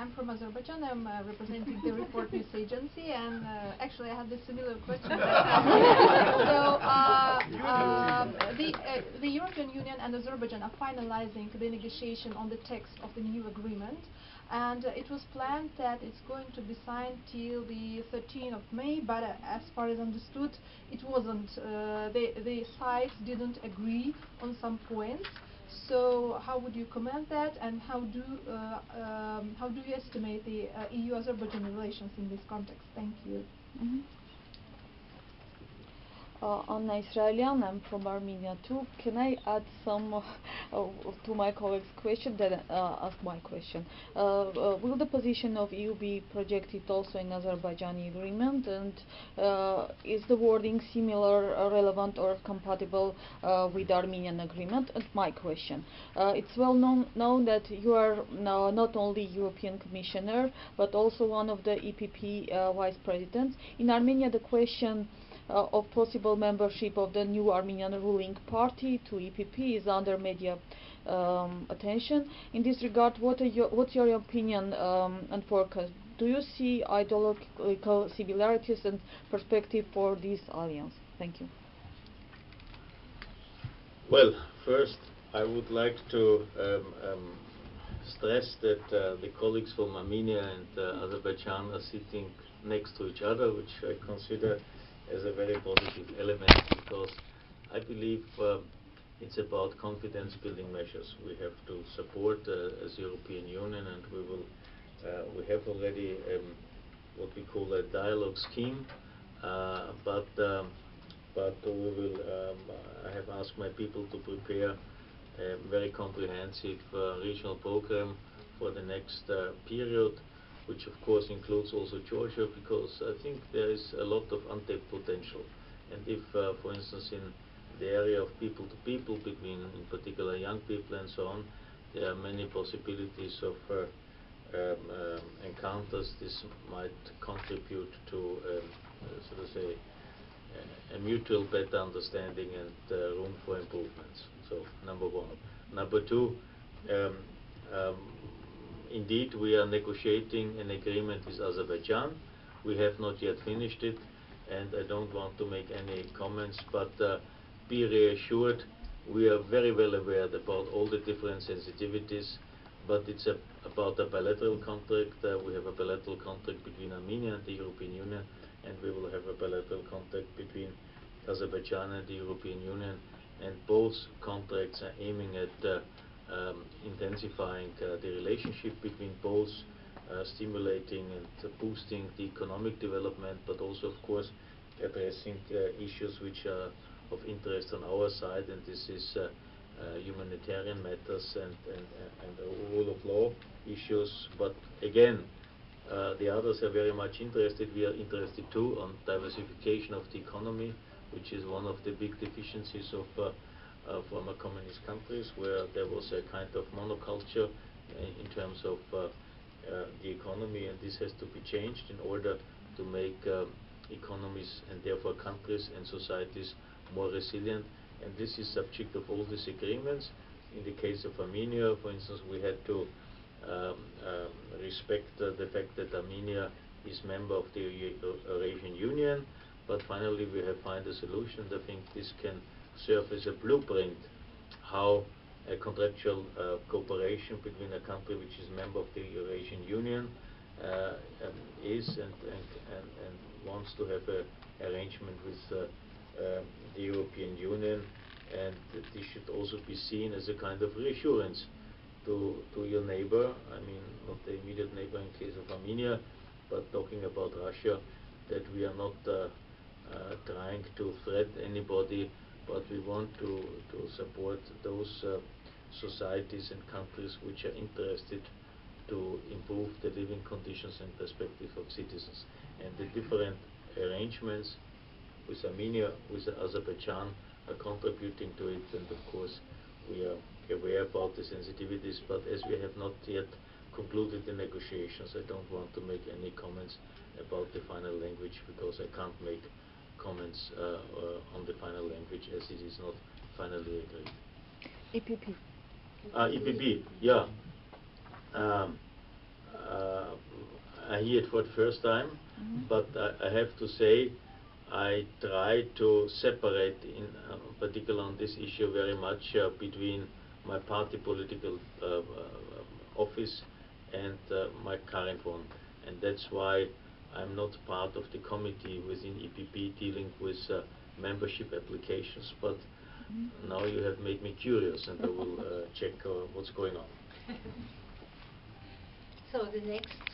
I'm from Azerbaijan. I'm representing the Report News Agency, and actually I had a similar question. The European Union and Azerbaijan are finalizing the negotiation on the text of the new agreement, and it was planned that it's going to be signed till the 13th of May, but as far as understood, it wasn't. The sides didn't agree on some points. So how would you comment that, and how do you estimate the EU-Azerbaijan relations in this context? Thank you. Anna Israelian, I'm from Armenia too. Can I add some to my colleague's question, then ask my question? Will the position of EU be projected also in Azerbaijani agreement, and is the wording similar, relevant, or compatible with Armenian agreement? And my question: it's well known that you are not only European Commissioner but also one of the EPP vice presidents. In Armenia, the question of possible membership of the new Armenian ruling party to EPP is under media attention. In this regard, what's your opinion and forecast? Do you see ideological similarities and perspective for this alliance? Thank you. Well, first I would like to stress that the colleagues from Armenia and Azerbaijan are sitting next to each other, which I consider as a very positive element, because I believe it's about confidence building measures we have to support as European Union, and we have already what we call a dialogue scheme, but we will I have asked my people to prepare a very comprehensive regional program for the next period, which of course includes also Georgia, because I think there is a lot of untapped potential. And if, for instance, in the area of people to people, between in particular young people and so on, there are many possibilities of encounters. This might contribute to, so to say, a mutual better understanding and room for improvements. So, number one. Number two, indeed, we are negotiating an agreement with Azerbaijan. We have not yet finished it, and I don't want to make any comments, but be reassured, we are very well aware about all the different sensitivities, but it's about a bilateral contract. We have a bilateral contract between Armenia and the European Union, and we will have a bilateral contract between Azerbaijan and the European Union, and both contracts are aiming at intensifying the relationship between both, stimulating and boosting the economic development, but also, of course, addressing issues which are of interest on our side, and this is humanitarian matters and rule of law issues. But again, the others are very much interested. We are interested too on diversification of the economy, which is one of the big deficiencies of former communist countries, where there was a kind of monoculture in terms of the economy, and this has to be changed in order to make economies and therefore countries and societies more resilient. And this is subject of all these agreements. In the case of Armenia, for instance, we had to respect the fact that Armenia is member of the Eurasian Union, but finally we have found a solution. I think this can serve as a blueprint how a contractual cooperation between a country which is member of the Eurasian Union is and wants to have an arrangement with the European Union, and this should also be seen as a kind of reassurance to your neighbor. I mean, not the immediate neighbor in case of Armenia, but talking about Russia, that we are not trying to threat anybody, but we want to support those societies and countries which are interested to improve the living conditions and perspective of citizens. And the different arrangements with Armenia, with Azerbaijan, are contributing to it, and of course we are aware about the sensitivities, but as we have not yet concluded the negotiations, I don't want to make any comments about the final language, because I can't make comments on the final language as it is not finally agreed. EPP. EPP, yeah. I hear it for the first time, but I have to say I try to separate, in particular on this issue, very much between my party political office and my current one, and that's why I'm not part of the committee within EPP dealing with membership applications. But now you have made me curious, and I will check what's going on. So the next